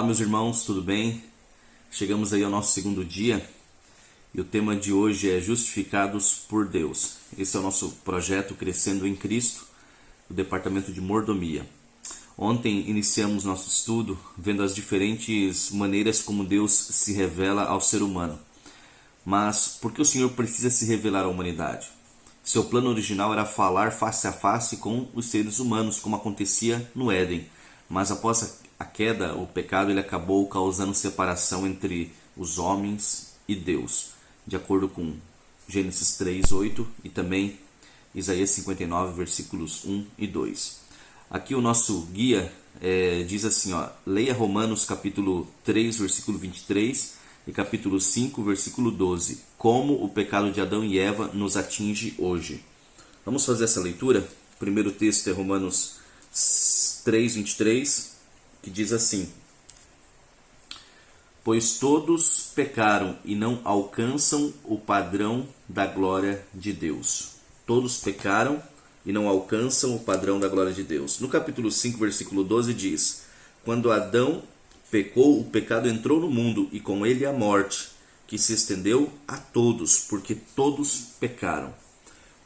Olá, meus irmãos, tudo bem? Chegamos aí ao nosso segundo dia e o tema de hoje é Justificados por Deus. Esse é o nosso projeto Crescendo em Cristo, do Departamento de Mordomia. Ontem iniciamos nosso estudo vendo as diferentes maneiras como Deus se revela ao ser humano. Mas por que o Senhor precisa se revelar à humanidade? Seu plano original era falar face a face com os seres humanos, como acontecia no Éden. Mas após a queda, o pecado, ele acabou causando separação entre os homens e Deus, de acordo com Gênesis 3:8 e também Isaías 59, versículos 1 e 2. Aqui o nosso guia diz assim, leia Romanos capítulo 3, versículo 23 e capítulo 5, versículo 12, como o pecado de Adão e Eva nos atinge hoje. Vamos fazer essa leitura? O primeiro texto é Romanos 3, 23, que diz assim: pois todos pecaram e não alcançam o padrão da glória de Deus. Todos pecaram e não alcançam o padrão da glória de Deus. No capítulo 5, versículo 12 diz: quando Adão pecou, o pecado entrou no mundo e com ele a morte, que se estendeu a todos, porque todos pecaram.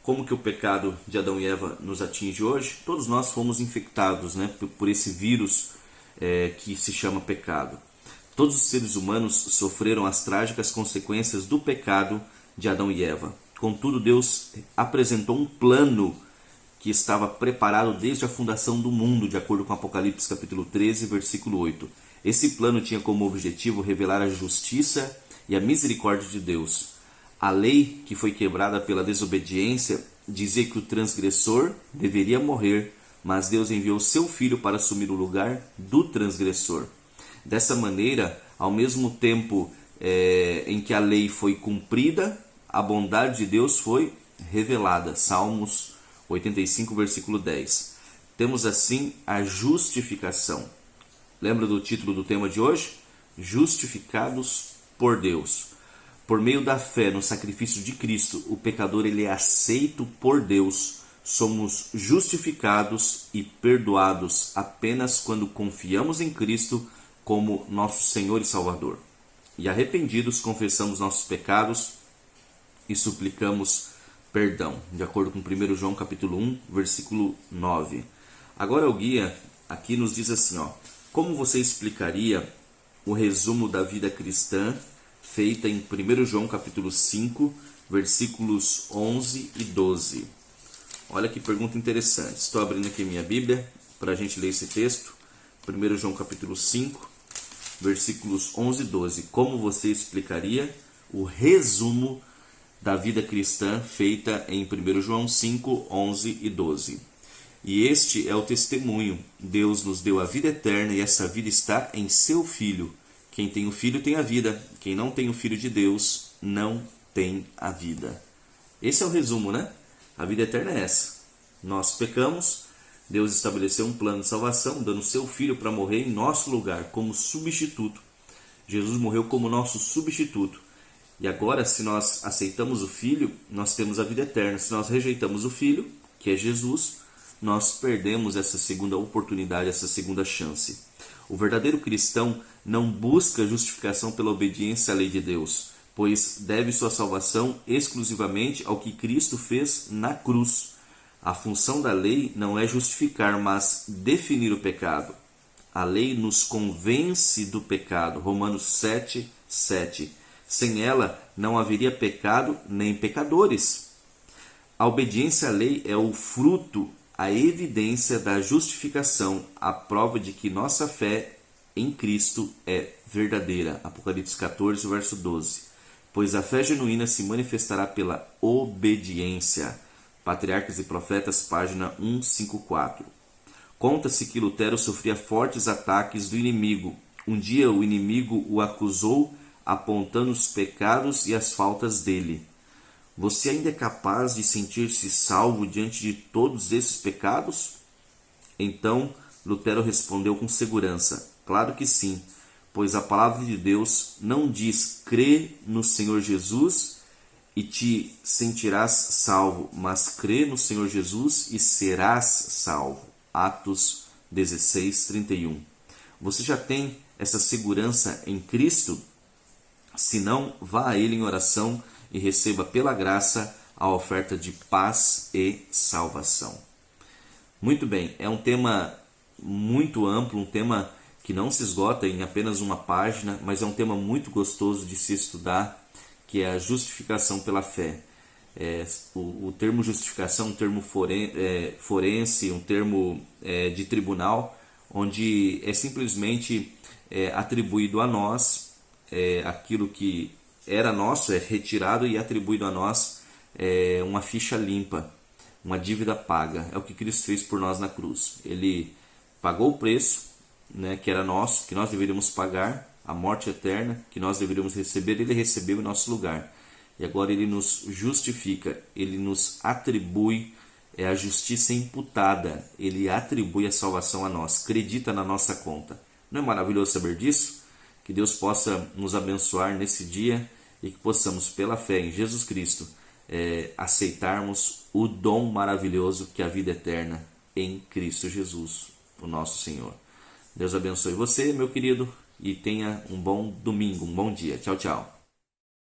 Como que o pecado de Adão e Eva nos atinge hoje? Todos nós fomos infectados, por esse vírus que se chama pecado. Todos os seres humanos sofreram as trágicas consequências do pecado de Adão e Eva. Contudo, Deus apresentou um plano que estava preparado desde a fundação do mundo, de acordo com Apocalipse capítulo 13, versículo 8. Esse plano tinha como objetivo revelar a justiça e a misericórdia de Deus. A lei, que foi quebrada pela desobediência, dizia que o transgressor deveria morrer, mas Deus enviou seu Filho para assumir o lugar do transgressor. Dessa maneira, ao mesmo tempo em que a lei foi cumprida, a bondade de Deus foi revelada. Salmos 85, versículo 10. Temos assim a justificação. Lembra do título do tema de hoje? Justificados por Deus. Por meio da fé no sacrifício de Cristo, o pecador ele é aceito por Deus. Somos justificados e perdoados apenas quando confiamos em Cristo como nosso Senhor e Salvador. E arrependidos, confessamos nossos pecados e suplicamos perdão, de acordo com 1 João capítulo 1, versículo 9. Agora o guia aqui nos diz assim, como você explicaria o resumo da vida cristã feita em 1 João capítulo 5, versículos 11 e 12? Olha que pergunta interessante. Estou abrindo aqui minha Bíblia para a gente ler esse texto. 1 João capítulo 5, versículos 11 e 12. Como você explicaria o resumo da vida cristã feita em 1 João 5, 11 e 12? E este é o testemunho. Deus nos deu a vida eterna e essa vida está em seu Filho. Quem tem o Filho tem a vida. Quem não tem o Filho de Deus não tem a vida. Esse é o resumo, A vida eterna é essa. Nós pecamos, Deus estabeleceu um plano de salvação, dando seu Filho para morrer em nosso lugar, como substituto. Jesus morreu como nosso substituto. E agora, se nós aceitamos o Filho, nós temos a vida eterna. Se nós rejeitamos o Filho, que é Jesus, nós perdemos essa segunda oportunidade, essa segunda chance. O verdadeiro cristão não busca justificação pela obediência à lei de Deus, pois deve sua salvação exclusivamente ao que Cristo fez na cruz. A função da lei não é justificar, mas definir o pecado. A lei nos convence do pecado. Romanos 7, 7. Sem ela não haveria pecado nem pecadores. A obediência à lei é o fruto, a evidência da justificação, a prova de que nossa fé em Cristo é verdadeira. Apocalipse 14, verso 12. Pois a fé genuína se manifestará pela obediência. Patriarcas e Profetas, página 154. Conta-se que Lutero sofria fortes ataques do inimigo. Um dia o inimigo o acusou, apontando os pecados e as faltas dele. Você ainda é capaz de sentir-se salvo diante de todos esses pecados? Então, Lutero respondeu com segurança: claro que sim, pois a palavra de Deus não diz crê no Senhor Jesus e te sentirás salvo, mas crê no Senhor Jesus e serás salvo. Atos 16, 31. Você já tem essa segurança em Cristo? Se não, vá a Ele em oração e receba pela graça a oferta de paz e salvação. Muito bem, é um tema muito amplo, um tema que não se esgota em apenas uma página, mas é um tema muito gostoso de se estudar, que é a justificação pela fé. O termo justificação é um termo forense, um termo de tribunal, onde é simplesmente atribuído a nós aquilo que era nosso, é retirado e atribuído a nós uma ficha limpa, uma dívida paga. É o que Cristo fez por nós na cruz. Ele pagou o preço, que era nosso, que nós deveríamos pagar, a morte eterna que nós deveríamos receber, Ele recebeu em nosso lugar. E agora Ele nos justifica, Ele nos atribui a justiça imputada, Ele atribui a salvação a nós, acredita na nossa conta. Não é maravilhoso saber disso? Que Deus possa nos abençoar nesse dia e que possamos, pela fé em Jesus Cristo, aceitarmos o dom maravilhoso que é a vida eterna em Cristo Jesus, o nosso Senhor. Deus abençoe você, meu querido, e tenha um bom domingo, um bom dia. Tchau, tchau.